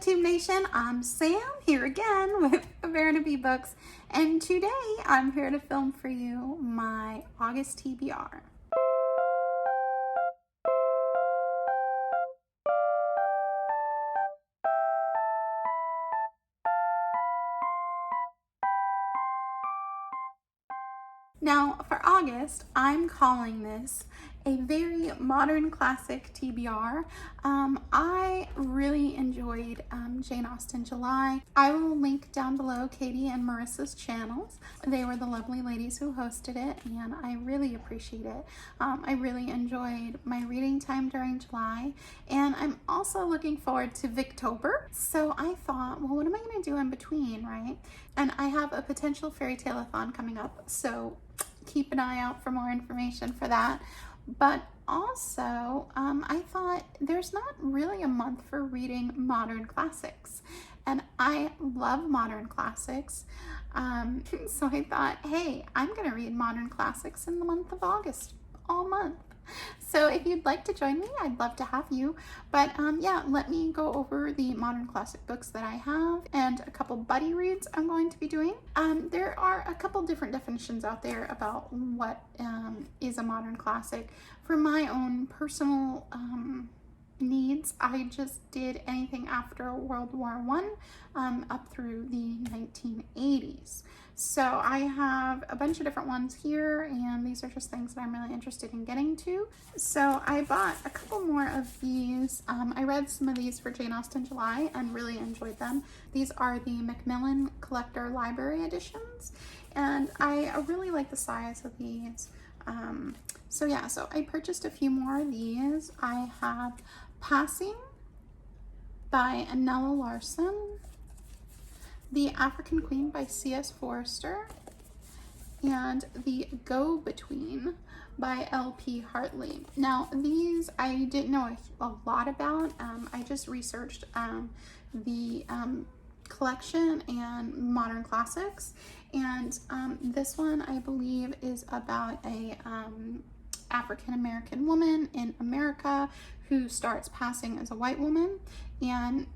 YouTube Nation? I'm Sam here again with Virago Books, and today I'm here to film for you my August TBR. Now, for August, I'm calling this a very modern classic TBR. I really enjoyed Jane Austen July. I will link down below Katie and Marissa's channels. They were the lovely ladies who hosted it, and I really appreciate it. I really enjoyed my reading time during July, and I'm also looking forward to Victober. So I thought, well, what am I going to do in between, right? And I have a potential fairy tale-a-thon coming up, so keep an eye out for more information for that. But also, I thought there's not really a month for reading modern classics, and I love modern classics. So I thought, hey, I'm gonna read modern classics in the month of August, all month. So if you'd like to join me, I'd love to have you. But yeah, let me go over the modern classic books that I have and a couple buddy reads I'm going to be doing. There are a couple different definitions out there about what is a modern classic. For my own personal needs, I just did anything after World War I up through the 1980s. So I have a bunch of different ones here, and these are just things that I'm really interested in getting to. So I bought a couple more of these. I read some of these for Jane Austen July and really enjoyed them. These are the Macmillan Collector Library editions, and I really like the size of these. So yeah, so I purchased a few more of these. I have Passing by Nella Larsen, The African Queen by C.S. Forester, and The Go-Between by L.P. Hartley. Now, these I didn't know a lot about. I just researched the collection and modern classics, and this one I believe is about a African-American woman in America who starts passing as a white woman and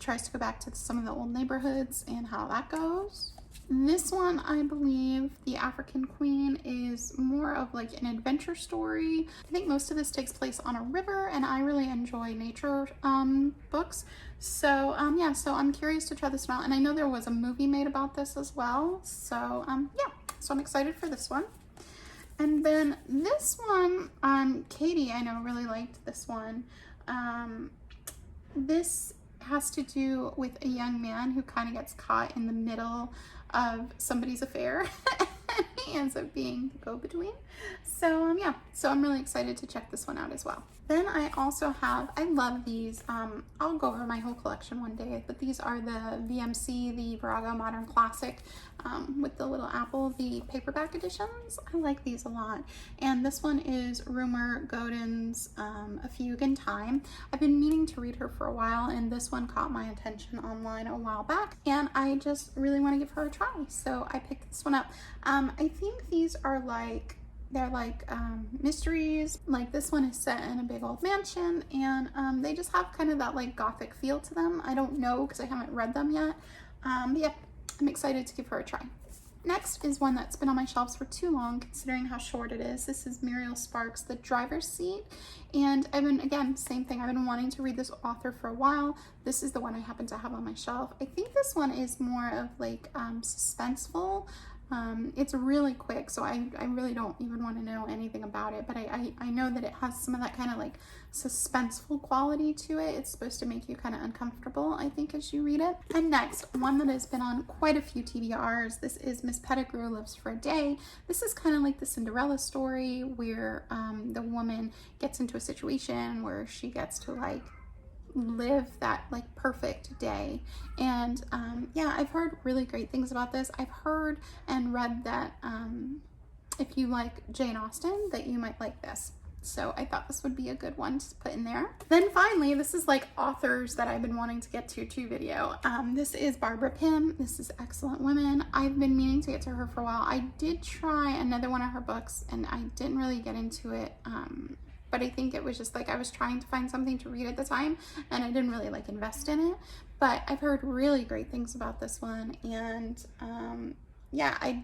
tries to go back to some of the old neighborhoods and how that goes. This one, I believe, The African Queen, is more of like an adventure story. I think most of this takes place on a river, and I really enjoy nature books. So yeah, so I'm curious to try this one out, and I know there was a movie made about this as well. So yeah, so I'm excited for this one. And then this one, Katie, I know, really liked this one. This has to do with a young man who kind of gets caught in the middle of somebody's affair. He ends up being the go-between. So yeah, so I'm really excited to check this one out as well. Then I also have, I love these, I'll go over my whole collection one day, but these are the VMC, the Virago Modern Classic, with the little apple, the paperback editions. I like these a lot. And this one is Rumer Godin's A Fugue in Time. I've been meaning to read her for a while, and this one caught my attention online a while back, and I just really want to give her a try. So I picked this one up. I think these are like, they're like mysteries. Like this one is set in a big old mansion, and they just have kind of that like gothic feel to them. I don't know because I haven't read them yet. But yeah, I'm excited to give her a try. Next is one that's been on my shelves for too long considering how short it is. This is Muriel Sparks' The Driver's Seat, and I've been, again, same thing, I've been wanting to read this author for a while. This is the one I happen to have on my shelf. I think this one is more of like suspenseful. It's really quick, so I really don't even want to know anything about it, but I know that it has some of that kind of like suspenseful quality to it. It's supposed to make you kind of uncomfortable, I think, as you read it. And next, one that has been on quite a few TBRs, this is Miss Pettigrew Lives for a Day. This is kind of like the Cinderella story where the woman gets into a situation where she gets to like live that like perfect day. And yeah, I've heard really great things about this. I've heard and read that if you like Jane Austen, that you might like this. So I thought this would be a good one to put in there. Then finally, this is like authors that I've been wanting to get to video. This is Barbara Pym. This is Excellent Women. I've been meaning to get to her for a while. I did try another one of her books, and I didn't really get into it but I think it was just like I was trying to find something to read at the time and I didn't really like invest in it. But I've heard really great things about this one, and yeah, I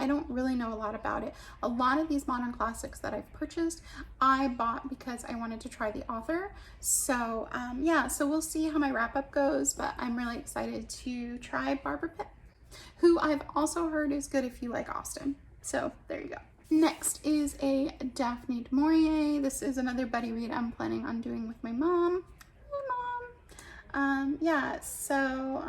don't really know a lot about it. A lot of these modern classics that I've purchased, I bought because I wanted to try the author. So yeah, so we'll see how my wrap up goes, but I'm really excited to try Barbara Pitt, who I've also heard is good if you like Austen. So there you go. Next is a Daphne du Maurier. This is another buddy read I'm planning on doing with my mom. Yeah, so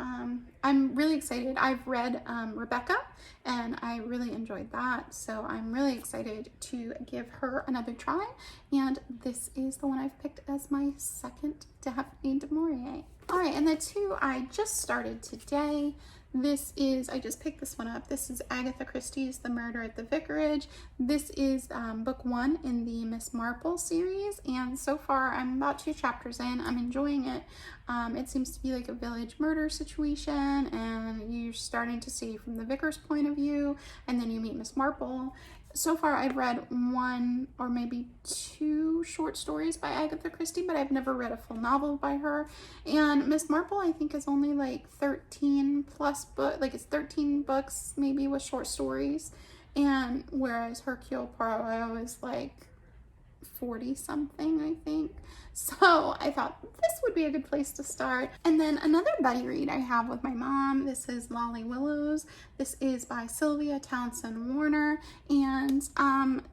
I'm really excited. I've read Rebecca and I really enjoyed that, so I'm really excited to give her another try, and this is the one I've picked as my second Daphne du Maurier. All right, and the two I just started today. This is, I just picked this one up. This is Agatha Christie's The Murder at the Vicarage. This is book 1 in the Miss Marple series, and so far I'm about 2 chapters in. I'm enjoying it. It seems to be like a village murder situation, and you're starting to see from the vicar's point of view, and then you meet Miss Marple. So far I've read 1 or maybe 2 short stories by Agatha Christie, but I've never read a full novel by her. And Miss Marple, I think, is only like 13 plus book, like it's 13 books maybe with short stories, and whereas Hercule Poirot is like 40 something, I think. So I thought this would be a good place to start. And then another buddy read I have with my mom, this is Lolly Willowes. This is by Sylvia, Townsend, Warner, and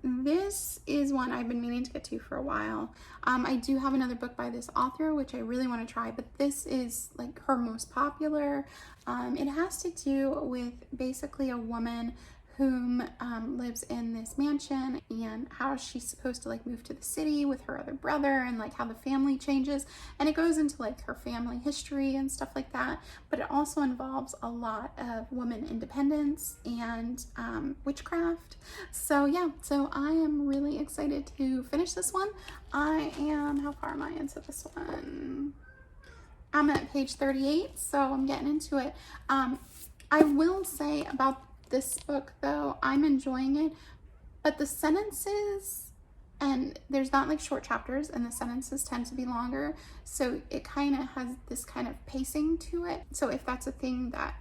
this is one I've been meaning to get to for a while. I do have another book by this author which I really want to try, but this is like her most popular. It has to do with basically a woman whom lives in this mansion, and how she's supposed to like move to the city with her other brother, and like how the family changes, and it goes into like her family history and stuff like that, but it also involves a lot of woman independence and witchcraft. So yeah, so I am really excited to finish this one. How far am I into this one? I'm at page 38, so I'm getting into it. I will say about this book though, I'm enjoying it, but the sentences, and there's not like short chapters, and the sentences tend to be longer, so it kind of has this kind of pacing to it. So if that's a thing that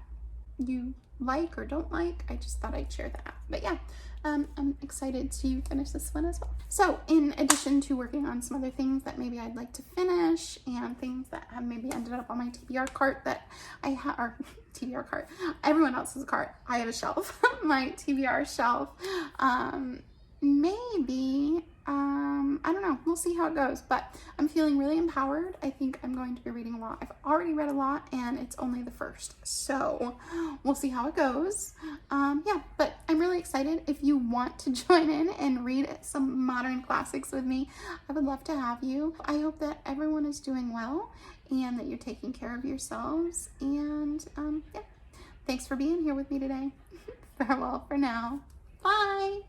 you like or don't like, I just thought I'd share that. But yeah, I'm excited to finish this one as well. So in addition to working on some other things that maybe I'd like to finish, and things that have maybe ended up on my TBR cart that I have, or TBR cart, everyone else's cart, I have a shelf, my TBR shelf, maybe, I don't know, we'll see how it goes, but I'm feeling really empowered. I think I'm going to be reading a lot. I've already read a lot, and it's only the first, so we'll see how it goes. Yeah, but I'm really excited. If you want to join in and read some modern classics with me, I would love to have you. I hope that everyone is doing well, and that you're taking care of yourselves, and yeah, thanks for being here with me today. Farewell for now. Bye.